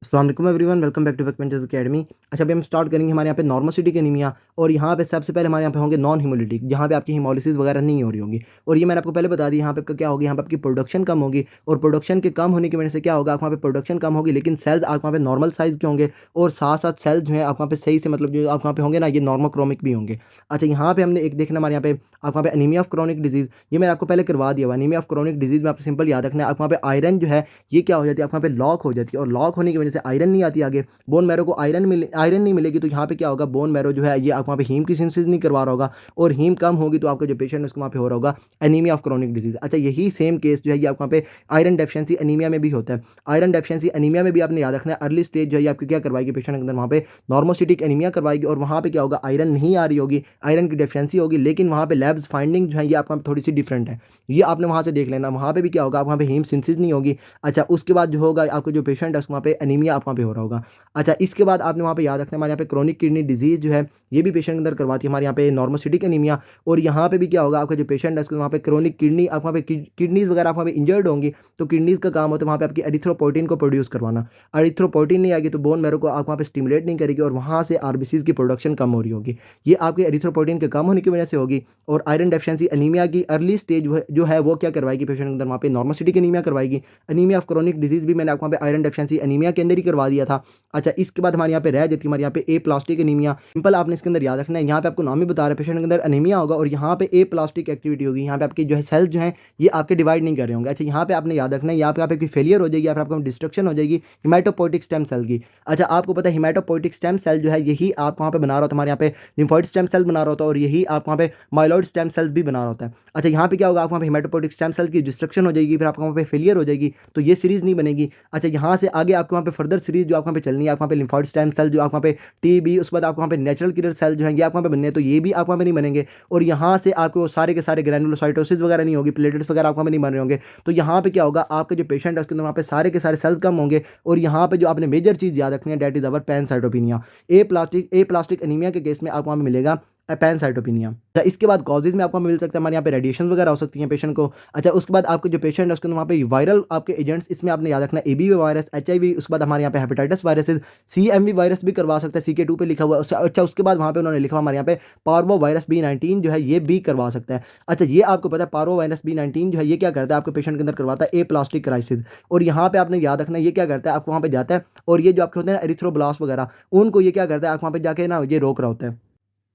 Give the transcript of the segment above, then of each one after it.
अस्सलाम वालेकुम everyone, welcome back to Workmentors academy. अच्छा, अभी हम स्टार्ट करेंगे हमारे यहाँ पे नॉर्मोसिटिक एनीमिया। और यहाँ पे सबसे पहले हमारे यहाँ पे होंगे नॉन हीमोलिटिक, जहाँ पे आपकी हीमोलिसिस वगैरह नहीं हो रही होगी। और ये मैंने आपको पहले बता दी, यहाँ पे आपका क्या होगी, यहाँ पे आपकी प्रोडक्शन कम होगी। और प्रोडक्शन के कम होने की वजह से क्या होगा, आप वहाँ पे प्रोडक्शन कम होगी, लेकिन सेल्स आप वहाँ पे नॉर्मल साइज़ के होंगे। और साथ साथ सेल्स जो है आप वहाँ पे सही से, मतलब जो आप वहाँ पे होंगे ना, ये नॉर्मोक्रोमिक भी होंगे। अच्छा, यहाँ पे हमने एक देखना हमारे यहाँ पे आप वहाँ पे एनीमिया ऑफ क्रोनिक डिजीज़, ये मैंने आपको पहले करवा दिया हुआ। एनीमिया ऑफ क्रोनिक डिजीज़ में आपको सिंपल याद रखना है, आप वहाँ पे आयरन जो है ये क्या हो जाती है, आप वहाँ पे लॉक हो जाती है। और लॉक होने की वजह से आयरन नहीं आती आगे, बोन मैरो को आयरन नहीं मिलेगी। तो यहाँ पे क्या होगा, बोन मैरो जो है ये आप वहाँ पे हीम की सिंथेसिस नहीं करवा रहा होगा। और हीम कम होगी तो आपका जो पेशेंट है उसको वहाँ पे हो रहा होगा एनीमिया ऑफ क्रोनिक डिजीज। अच्छा, यही सेम केस जो है ये आप वहाँ पे आयरन डेफिशिएंसी एनीमिया में भी होता है। आयरन डेफिशिएंसी एनीमिया में भी आपने याद रखना है, अर्ली स्टेज जो है ये आपकी क्या करवाएगी, पेशेंट के अंदर वहाँ पे नॉर्मोसिटिक एनीमिया करवाएगी। और वहाँ पे क्या होगा, आयरन नहीं आ रही होगी, आयरन की डेफिशिएंसी होगी, लेकिन वहाँ पे लैब्स फाइंडिंग जो है ये आपका थोड़ी सी डिफरेंट है। ये आपने वहाँ से देख लेना, वहाँ पे भी क्या होगा, आप वहाँ पे हीम सिंथेसिस नहीं होगी। अच्छा, उसके बाद जो होगा आपका जो पेशेंट है उसको वहाँ पे एनीमिया आप वहाँ पे हो रहा होगा। अच्छा, इसके बाद आपने वहाँ पे याद रखना है, हमारे यहाँ पे क्रोनिक किडनी डिजीज़ जो है ये भी पेशेंट के अंदर करवाती है हमारे यहाँ पे नॉर्मोसिटिक एनीमिया। और यहाँ पे भी क्या होगा, आपका जो पेशेंट है उसको वहाँ पे क्रोनिक किडनी, आप वहाँ पे किडनीज़ वगैरह आप वहाँ पे इंजर्ड होंगी। तो किडनीज़ का काम होता है वहाँ पे आपकी एरिथ्रोपोइटिन को प्रोड्यूस करवाना। एरिथ्रोपोइटिन नहीं आएगी तो बोन मैरो को आप वहाँ पे स्टिमुलेट नहीं करेगी, और वहाँ से आरबीसीज़ की प्रोडक्शन कम हो रही होगी। ये आपके एरिथ्रोपोइटिन के कम होने की वजह से होगी। और आयरन डेफिशिएंसी एनीमिया की अर्ली स्टेज जो है वो क्या करवाएगी, पेशेंट के अंदर वहाँ पे नॉर्मोसिटिक एनीमिया करवाएगी। एनीमिया ऑफ क्रोनिक डिजीज़ भी मैंने आपको वहाँ पे आयरन डेफिशिएंसी एनीमिया के अंदर ही करवा दिया था। अच्छा, इसके बाद हमारे यहाँ पे रह जाती है हमारे यहाँ पे ए प्लास्टिक एनीमिया। सिंपल आपने इसके अंदर याद रखना है, यहाँ पे आपको नाम ही बता रहा है, पेशेंट के अंदर एनीमिया होगा और यहाँ पे ए प्लास्टिक एक्टिविटी होगी। यहाँ पे आपकी जो है सेल्स जो है ये आपके डिवाइड नहीं कर रहे होंगे। अच्छा, यहाँ पे आपने याद रखना है, यहाँ पे आपकी फेलियर हो जाएगी या फिर आपको डिस्ट्रक्शन हो जाएगी हिमेटोपोइटिक स्टेम सेल की। अच्छा, आपको पता है हिमेटोपोइटिक स्टेम सेल जो है यही आप वहाँ पे बना रहा होता है, हमारे यहाँ पे लिम्फोइड स्टेम सेल बना रहा होता है, और यही आप वहाँ पे माइलॉइड स्टेम सेल्स भी बना रहा होता है। अच्छा, यहाँ पे क्या होगा, आप वहाँ पे हिमेटोपोइटिक स्टेम सेल की डिस्ट्रक्शन हो जाएगी, फिर आपको वहाँ पे फेलियर हो जाएगी, तो ये सीरीज नहीं बनेगी। अच्छा, यहाँ से आगे आपको वहाँ पे फर्दर सीरीज जो आप वहाँ पे चलनी है, आप वहाँ पे लिम्फोइड स्टेम सेल जो आप वहाँ पे टीबी, उसके बाद आपको वहाँ पे नेचुरल किलर सेल जो है ये आप वहाँ पे बनने हैं, तो ये भी आप वहाँ पे नहीं बनेंगे। और यहाँ से आपको सारे के सारे ग्रैनुलोसाइटोसिस वगैरह नहीं होगी, प्लेटलेट्स वगैरह आप वहाँ पे नहीं बन रहे होंगे। तो यहाँ पे क्या होगा, आपका जो पेशेंट है उसके अंदर वहाँ पे सारे के सारे सेल्स कम होंगे। और यहाँ पे जो आपने मेजर चीज़ याद रखनी है, that is our pancytopenia. Aplastic anaemia के केस में आपको वहाँ पे मिलेगा पैनसाइटोपिनिया। अच्छा, इसके बाद कॉजेज में आपको मिल सकता है, हमारे यहाँ पे रेडिएशन वगैरह हो सकती हैं पेशेंट को। अच्छा, उसके बाद आपके जो पेशेंट है उसके वहाँ पे वायरल आपके एजेंट्स, इसमें आपने याद रखना है एबीवी वायरस, एचआईवी, उसके बाद हमारे यहाँ पे हेपेटाइटिस वायरसेस, सीएमवी वायरस भी करवा सकता है, CK2 पे लिखा हुआ है। अच्छा, उसके बाद वहाँ पे उन्होंने लिखा हमारे यहाँ पे पार्वो वायरस B19 जो है ये भी करवा सकता है। अच्छा, ये आपको पता है पार्वो वायरस B19 जो है ये क्या करता है, आपके पेशेंट के अंदर करवाता है ए प्लास्टिक क्राइसिस। और यहाँ पे आपने याद रखना है ये क्या करता है, आपको वहाँ पे जाता है और ये जो आपके होते हैं ना एरिथ्रोब्लास्ट वगैरह, उनको ये क्या करता है, आप वहाँ पे जाके ना ये रोक रहा होता है।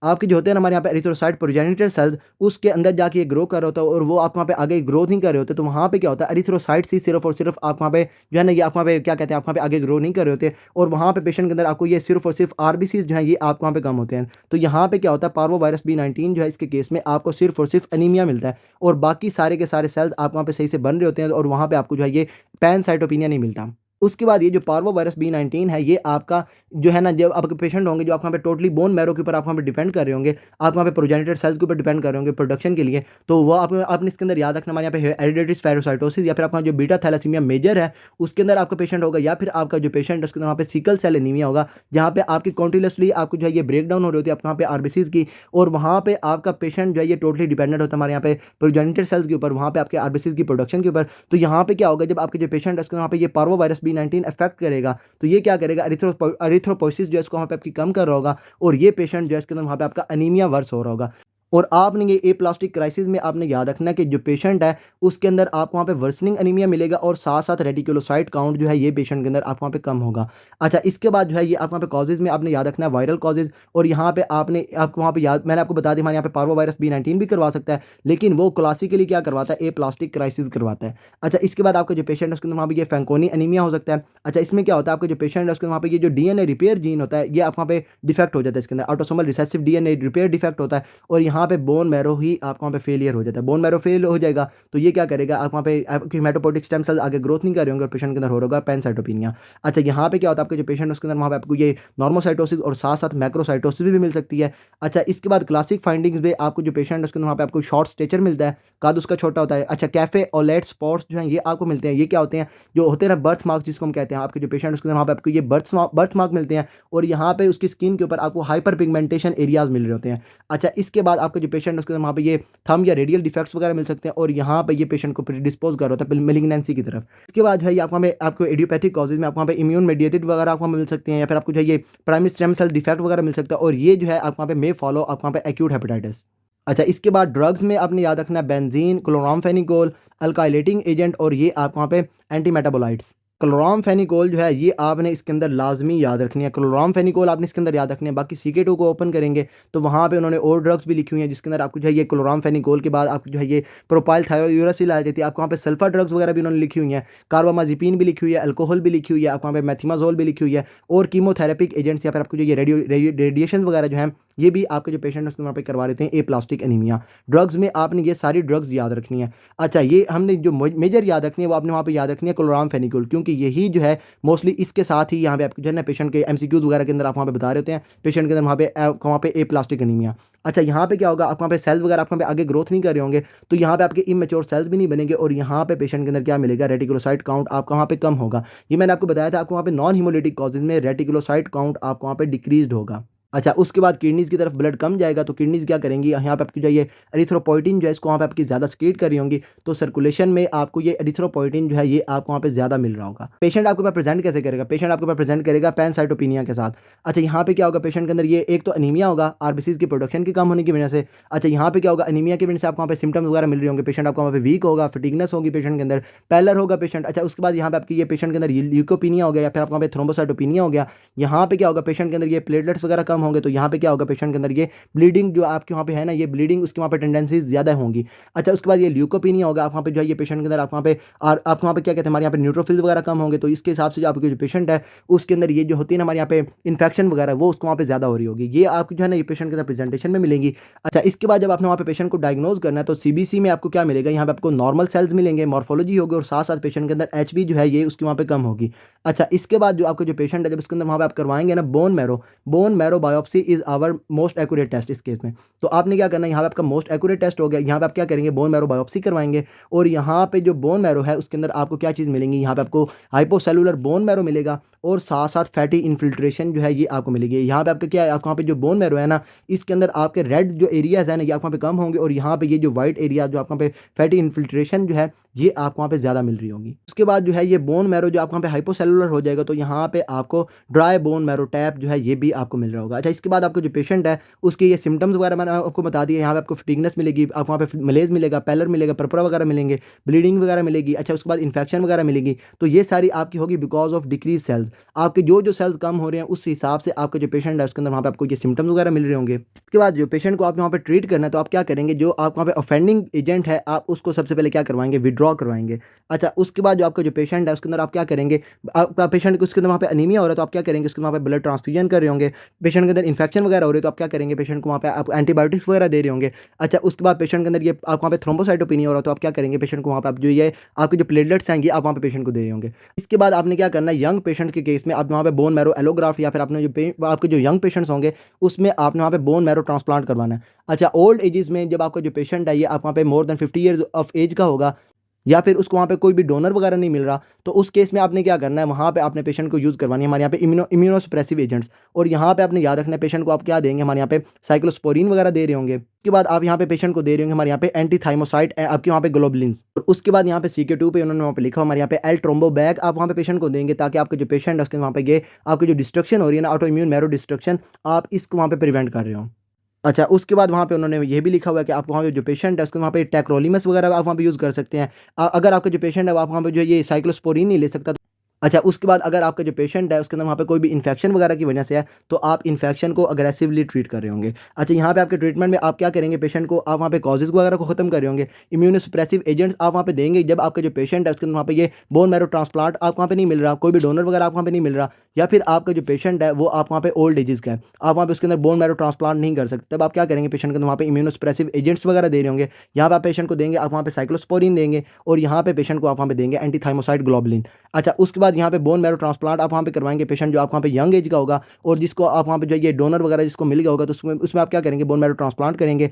आपके जो होते हैं ना हमारे यहाँ पे एरिथ्रोसाइट प्रोजेनिटर सेल्स, उसके अंदर जाके ये ग्रो कर रहा होता है, और वो आप वहाँ पे आगे ग्रो नहीं कर रहे होते। तो वहाँ पे क्या होता है, एरिथ्रोसाइट ही सिर्फ और सिर्फ आप वहाँ पे जो है ना, ये आप वहाँ पे क्या कहते हैं, आप वहाँ पे आगे ग्रो नहीं कर रहे होते। और वहाँ पे पेशेंट के अंदर आपको ये सिर्फ और सिर्फ आरबीसीज जो है ये आपको वहाँ पे कम होते हैं। तो यहाँ पे क्या होता है, पार्वो वायरस B19 जो है इसके केस में आपको सिर्फ और सिर्फ एनीमिया मिलता है, और बाकी सारे के सारे सेल्स आप वहाँ पे सही से बन रहे होते हैं, और वहाँ पे आपको जो है ये पैनसाइटोपिनिया नहीं मिलता। उसके बाद ये जो पार्वो वायरस B19 है ये आपका जो है ना, जब आपके पेशेंट होंगे जो आप वहाँ पे टोटली बोन मैरो के ऊपर आप वहाँ पे डिपेंड कर रहे होंगे, आप वहाँ पे प्रोजेनिटर सेल्स के ऊपर डिपेंड कर रहे होंगे प्रोडक्शन के लिए, तो वो आपने इसके अंदर याद रखना, हमारे यहाँ पे हेरिडेटरी स्फेरोसाइटोसिस या फिर आपका जो बीटा थैलेसीमिया मेजर है उसके अंदर आपका पेशेंट होगा, या फिर आपका जो पेशेंट है उसके अंदर वहाँ पे सिकल सेल एनीमिया होगा, जहाँ पे आपकी कॉन्टिन्यूसली आपको जो है ये ब्रेक डाउन हो रही होती है आप वहाँ पे आरबीसीज की, और वहाँ पे आपका पेशेंट जो है ये टोटली डिपेंडेंट होता है हमारे यहाँ पे प्रोजेनिटर सेल्स के ऊपर, वहाँ पे आपके आरबीसीज की प्रोडक्शन के ऊपर। तो यहाँ पे क्या होगा, जब आपके जो पेशेंट है उसके वहाँ पे ये पार्वो वायरस B19 अफेक्ट करेगा, तो ये क्या करेगा, एरिथ्रोपोइसिस जो है इसको वहाँ पे आपकी कम कर रहा होगा, और ये पेशेंट जो है इसके अंदर वहाँ पे आपका अनीमिया वर्स हो रहा होगा। और आपने ये ए प्लास्टिक क्राइसिस में आपने याद रखना है कि जो पेशेंट है उसके अंदर आपको वहाँ पे वर्सनिंग एनीमिया मिलेगा, और साथ साथ रेटिकुलोसाइट काउंट जो है ये पेशेंट के अंदर आपको वहाँ पे कम होगा। अच्छा, इसके बाद जो है ये आप वहाँ पे कॉजेज में आपने याद रखना है वायरल कॉजेज, और यहाँ पे आपने आपको वहाँ पे याद, मैंने आपको बता दिया हमारे यहाँ पे पार्वो वायरस B19 भी करवा सकता है, लेकिन वो क्लासिकली क्या करवाता है, ए प्लास्टिक क्राइसिस करवाता है। अच्छा, इसके बाद आपका जो पेशेंट है उसके अंदर वहाँ पे ये फैंकोनी एनीमिया हो सकता है। अच्छा, इसमें क्या होता है, आपका जो पेशेंट है उसके वहाँ पे ये जो DNA रिपेयर जीन होता है ये आप वहाँ पे डिफेक्ट हो जाता है, इसके अंदर autosomal recessive DNA repair defect होता है, और यहाँ पे बोन मैरो ही आपको वहाँ पे फेलियर हो जाता है। बोन मैरो फेल हो जाएगा तो ये क्या करेगा, आप वहाँ पे आपके हेमेटोपोइटिक स्टेम सेल आगे ग्रोथ नहीं कर रहे होंगे, और पेशेंट के अंदर हो रहा होगा पैनसाइटोपिनिया। अच्छा, यहाँ पे क्या होता है, आपके जो पेशेंट उसके अंदर वहाँ पे आपको ये नॉर्मोसाइटोसिस और साथ साथ मैक्रोसाइटोसिस भी मिल सकती है। अच्छा, इसके बाद क्लासिक फाइंडिंग्स में आपको जो पेशेंट है उसके अंदर वहाँ पे आपको शॉर्ट स्टेचर मिलता है, कद उसका छोटा होता है। अच्छा, कैफे ओलेट स्पॉट्स जो हैं ये आपको मिलते हैं, ये क्या होते हैं, जो होते हैं ना बर्थ मार्क्स जिसको हम कहते हैं, आपके जो पेशेंट उसके अंदर वहाँ पे आपको ये बर्थ मार्क मिलते हैं, और यहाँ पे उसकी स्किन के ऊपर आपको हाइपर पिगमेंटेशन एरियाज मिल रहे होते हैं। अच्छा, इसके बाद आपको आपका जो पेशेंट है उसके अंदर वहाँ पे ये थंब या रेडियल डिफेक्ट्स वगैरह मिल सकते हैं और यहाँ पे ये पेशेंट को प्रीडिस्पोज कर रहा होता है मेलिग्नेंसी की तरफ। इसके बाद जो है ये आपको एडियोपैथिक कॉजेज में आपको वहाँ पे इम्यून मेडिएटेड वगैरह आपको मिल सकते हैं, या फिर आपको जो है ये प्राइमरी स्टेम सेल डिफेक्ट वगैरह मिल सकता है, और ये जो है आपको वहाँ पे मे फॉलो आपको वहाँ पे एक्यूट हेपेटाइटिस। अच्छा, इसके बाद ड्रग्स में आपने याद रखना है बेंजीन, क्लोरामफेनिकोल, अल्काइलेटिंग एजेंट, और ये आपको वहाँ पे एंटी मेटाबोलाइट्स। क्लोरामफेनिकोल जो है ये आपने इसके अंदर लाजमी याद रखनी है, क्लोरामफेनिकोल आपने इसके अंदर याद रखनी है। बाकी CK2 को ओपन करेंगे तो वहाँ पे उन्होंने और ड्रग्स भी लिखी हुई हैं जिसके अंदर आपको जो है ये क्लोरामफेनिकोल के बाद आपको जो है ये प्रोपाइल थायोयूरासिल आ जाती है। आपको वहाँ पे सल्फर ड्रग्स वगैरह भी उन्होंने लिखी हुई हैं, कार्बामाजिपिन भी लिखी हुई है, अल्कोहल भी लिखी हुई है, आपको वहाँ पे मेथिमाजोल भी लिखी हुई है, और कीमोथेरेपिक एजेंट्स या फिर आपको जो ये रेडिएशन वगैरह जो है ये भी आपके जो पेशेंट उसके वहाँ पे करवा लेते हैं एप्लास्टिक एनीमिया। ड्रग्स में आपने ये सारी ड्रग्स याद रखनी है। अच्छा, ये हमने जो मेजर याद रखनी है वो आपने वहाँ पे याद रखनी है क्लोरामफेनिकोल, क्योंकि यही जो है मोस्टली इसके साथ ही यहाँ पे आपको जो है ना पेशेंट के MCQs वगैरह के अंदर आप वहाँ पे बता रहे होते हैं पेशेंट के अंदर वहाँ पे एप्लास्टिक एनीमिया। अच्छा, यहाँ पे क्या होगा, आप वहाँ पे सेल्स वगैरह आप वहाँ पे आगे ग्रोथ नहीं कर रहे होंगे तो यहाँ पे आपके इमेच्योर सेल्स भी नहीं बनेंगे, और यहाँ पे पेशेंट के अंदर क्या मिलेगा, रेटिकुलोसाइट काउंट आपका वहाँ पे कम होगा। ये मैंने आपको बताया था, आपको वहाँ पे नॉन हीमोलिटिक कॉजेज में रेटिकुलोसाइट काउंट आपको वहाँ पे डिक्रीज्ड होगा। अच्छा, उसके बाद किडनीज़ की तरफ ब्लड कम जाएगा तो किडनीज़ क्या करेंगी, यहाँ पे आपकी जो ये एरिथ्रोपोइटिन जो है इसको वहाँ पे आपकी ज़्यादा स्क्रीट कर रही होंगी, तो सर्कुलेशन में आपको ये एरिथ्रोपोइटिन जो है ये आपको वहाँ पे ज़्यादा मिल रहा होगा। पेशेंट आपके पास प्रेजेंट कैसे करेगा, पेशेंट आपके पास प्रेजेंट करेगा पैनसाइटोपिनिया के साथ। अच्छा, यहाँ पे क्या होगा, पेशेंट के अंदर ये एक तो अनीमिया होगा RBCs की प्रोडक्शन की कम होने की वजह से। अच्छा, यहाँ पे क्या होगा, अनीमिया की वजह से आपको वहाँ पे सिम्टम्स वगैरह मिल रहे होंगे, पेशेंट आपको वहाँ पे वीक होगा, फटीगनेस होगी पेशेंट के अंदर, पैलर होगा पेशेंट। अच्छा, उसके बाद यहाँ पे आपकी ये पेशेंट के अंदर ल्यूकोपिनिया हो गया, या फिर आपको वहाँ पे थ्रोम्बोसाइटोपिनिया हो गया। यहाँ पे क्या होगा, पेशेंट के अंदर ये प्लेटलेट्स वगैरह कम होंगे, तो यहाँ पे क्या होगा, पेशेंट के अंदर ये ब्लीडिंग जो आपके वहाँ पे है ना, ये ब्लीडिंग उसके वहाँ पे टेंडेंसीज ज़्यादा होंगी। अच्छा, उसके बाद ये ल्यूकोपिनिया होगा, आप वहाँ पे जो है ये पेशेंट के अंदर आप वहाँ पे क्या कहते हैं, हमारे यहाँ पे न्यूट्रोफिल्स वगैरह कम होंगे, तो इसके हिसाब से जो आपके जो पेशेंट है उसके अंदर ये जो होती है ना हमारे यहाँ पे इन्फेक्शन वगैरह वो उसको वहाँ पे ज़्यादा हो रही होगी, ये आपकी जो है ना ये पेशेंट के अंदर प्रेजेंटेशन में मिलेंगी। अच्छा, इसके बाद जब आपने वहाँ पे पेशेंट को डायग्नोज करना है तो CBC में आपको क्या मिलेगा, यहाँ पे आपको नॉर्मल सेल्स मिलेंगे, मॉर्फोलॉजी होगी, और साथ साथ पेशेंट के अंदर HB जो है ये उसकी वहाँ पे कम होगी। अच्छा, इसके बाद जो आपका जो पेशेंट है जब इसके अंदर वहाँ पे आप करवाएंगे ना bone marrow biopsy is our most accurate test इस केस में। तो आपने क्या करना है, यहाँ पे आपका मोस्ट एक्यूरेट टेस्ट हो गया, यहाँ पे आप क्या करेंगे, बोन मैरो बायोप्सी करवाएंगे, और यहाँ पे जो बोन मैरो है उसके अंदर आपको क्या चीज़ मिलेंगी, यहाँ पे आपको हाइपोसेलुलर बोन मैरो मिलेगा, और साथ साथ फैटी इन्फिल्ट्रेशन जो है ये आपको मिलेगी। यहाँ पे आपका क्या है, आपको वहाँ पे जो बोन मैरो है ना इसके अंदर आपके रेड जो एरियाज है ना ये आपको वहाँ पे कम होंगे, और यहाँ पे ये जो वाइट एरिया जो आपको वहाँ पे फैटी इन्फिल्ट्रेशन जो है ये आपको वहाँ पे ज़्यादा मिल रही होगी। उसके बाद जो है ये बोन मैरो जो आपको वहाँ पे हाइपोसेलुलर हो जाएगा, तो यहाँ पे आपको ड्राई बोन मैरो टैप जो है ये भी आपको मिल रहा होगा। अच्छा, इसके बाद आपको जो पेशेंट है उसके ये सिम्टम्स वगैरह मैंने आपको बता दिया, यहाँ पे आपको फटीगनेस मिलेगी, आपको वहाँ पे मलेज मिलेगा, पैलर मिलेगा, पर्परा वगैरह मिलेंगे, ब्लीडिंग वगैरह मिलेगी। अच्छा, उसके बाद इन्फेक्शन वगैरह मिलेगी, तो ये सारी आपकी होगी बिकॉज ऑफ डिक्रीज सेल्स। आपके जो सेल्स कम हो रहे हैं उस हिसाब से आपका जो पेशेंट है उसके अंदर वहाँ पे आपको ये सिम्टम्स वगैरह मिल रहे होंगे। इसके बाद जो पेशेंट को आप वहाँ पे ट्रीट करना है तो आप क्या करेंगे, जो आप वहाँ पे ऑफेंडिंग एजेंट है आप उसको सबसे पहले क्या करवाएंगे, विड्रॉ करवाएंगे। अच्छा, उसके बाद जो आपका जो पेशेंट है उसके अंदर आप क्या करेंगे, आपका पेशेंट को उसके अंदर वहाँ पे अनीमिया हो रहा है तो आप क्या करेंगे, उसके वहाँ पे ब्लड ट्रांसफ्यूजन कर रहे होंगे। पेशेंट के अंदर इन्फेक्शन वगैरह हो रही है तो आप क्या करेंगे, पेशेंट को वहाँ पे आप एंटीबायोटिक्स वगैरह दे रहे होंगे। अच्छा, उसके बाद पेशेंट के अंदर ये आप वहाँ पे थ्रोम्बोसाइटोपिनिया हो रहा है तो आप क्या करेंगे, पेशेंट को वहाँ पे आप जो ये आपके जो प्लेटलेट्स हैं ये आप वहाँ पे पेशेंट को दे रहे होंगे। इसके बाद आपने क्या करना है, यंग पेशेंट के केस में आप वहाँ पे बोन मैरो एलोग्राफ्ट या फिर आपने जो आपके जो यंग पेशेंट्स होंगे उसमें आपने वहाँ पे बोन मैरो ट्रांसप्लांट करवाना है। अच्छा, ओल्ड एजेस में जब आपका जो पेशेंट है ये आप वहाँ पे more than 50 years of age का होगा या फिर उसको वहाँ पे कोई भी डोनर वगैरह नहीं मिल रहा, तो उस केस में आपने क्या करना है, वहाँ पे आपने पेशेंट को यूज़ करवानी है हमारे यहाँ पे इम्यूनोसप्रेसिव एजेंट्स, और यहाँ पे आपने याद रखना है पेशेंट को आप क्या देंगे, हमारे यहाँ पे साइक्लोस्पोरिन वगैरह दे रहे होंगे। उसके बाद आप यहाँ पे पेशेंट को दे रहे होंगे हमारे यहाँ पे एंटीथाइमोसाइट आपके वहाँ पे ग्लोबुलिन्स, और उसके बाद यहाँ पे CK2 पे उन्होंने वहाँ पे लिखा हमारे यहाँ पे एल ट्रोम्बोबैग आप वहाँ पे पेशेंट को देंगे ताकि आपके जो पेशेंट है उसके वहाँ पे ये आपकी जो डिस्ट्रक्शन हो रही है ना ऑटो इम्यून मैरो डिस्ट्रक्शन आप इसको वहाँ पे प्रिवेंट कर रहे हो। अच्छा, उसके बाद वहाँ पे उन्होंने ये भी लिखा हुआ है कि आप वहाँ पे जो पेशेंट है उसको वहाँ पे टैक्रोलिमस वगैरह आप वहाँ पे यूज़ कर सकते हैं। अगर आपका जो पेशेंट है आप वहाँ पे जो ये साइक्लोस्पोरिन नहीं ले सकता। अच्छा, उसके बाद अगर आपका जो पेशेंट है उसके अंदर वहाँ पे कोई भी इन्फेक्शन वगैरह की वजह से है तो आप इन्फेक्शन को अग्रेसिवली ट्रीट कर रहे होंगे। अच्छा, यहाँ पे आपके ट्रीटमेंट में आप क्या करेंगे, पेशेंट को आप वहाँ पे कॉजेज़ वगैरह को ख़त्म कर रहे होंगे, इम्यूनोसप्रेसिव एजेंट्स आप वहाँ पे देंगे। जब आपका जो पेशेंट है उसके अंदर वहाँ पे ये बोन मैरो ट्रांसप्लांट आप वहाँ पे नहीं मिल रहा, कोई भी डोनर वगैरह आप वहाँ पे नहीं मिल रहा, या फिर आपका जो पेशेंट है वो आप वहाँ पे ओल्ड एजेस का है, आप वहाँ पे उसके अंदर बोन मैरो ट्रांसप्लांट नहीं कर सकते, तब आप क्या करेंगे, पेशेंट के अंदर वहाँ पे इम्यूनोसप्रेसिव एजेंट्स वगैरह दे रहे होंगे। यहाँ पे आप पेशेंट को देंगे आप वहाँ पे साइक्लोस्पोरिन देंगे, और यहाँ पे पेशेंट को आप वहाँ पे देंगे एंटीथाइमोसाइट ग्लोबुलिन। अच्छा, उसके बाद यहाँ पे बोन मैरो ट्रांसप्लांट आप वहाँ पे करवाएंगे पेशेंट जो आप वहाँ पे यंग एज का होगा, और जिसको आप वहाँ पे जो ये डोनर वगैरह जिसको मिल गया होगा तो उसमें आप क्या करेंगे, बोन मैरो ट्रांसप्लांट करेंगे।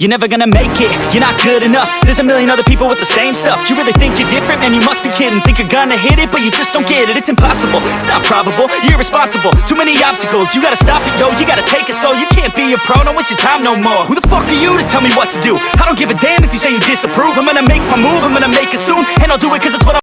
You're never gonna make it, you're not good enough. There's a million other people with the same stuff. You really think you're different? Man, you must be kidding. Think you're gonna hit it, but you just don't get it. It's impossible, it's not probable, you're irresponsible. Too many obstacles, you gotta stop it, yo. You gotta take it slow, you can't be a pro. Don't waste your time no more. Who the fuck are you to tell me what to do? I don't give a damn if you say you disapprove. I'm gonna make my move, I'm gonna make it soon. And I'll do it cause it's what I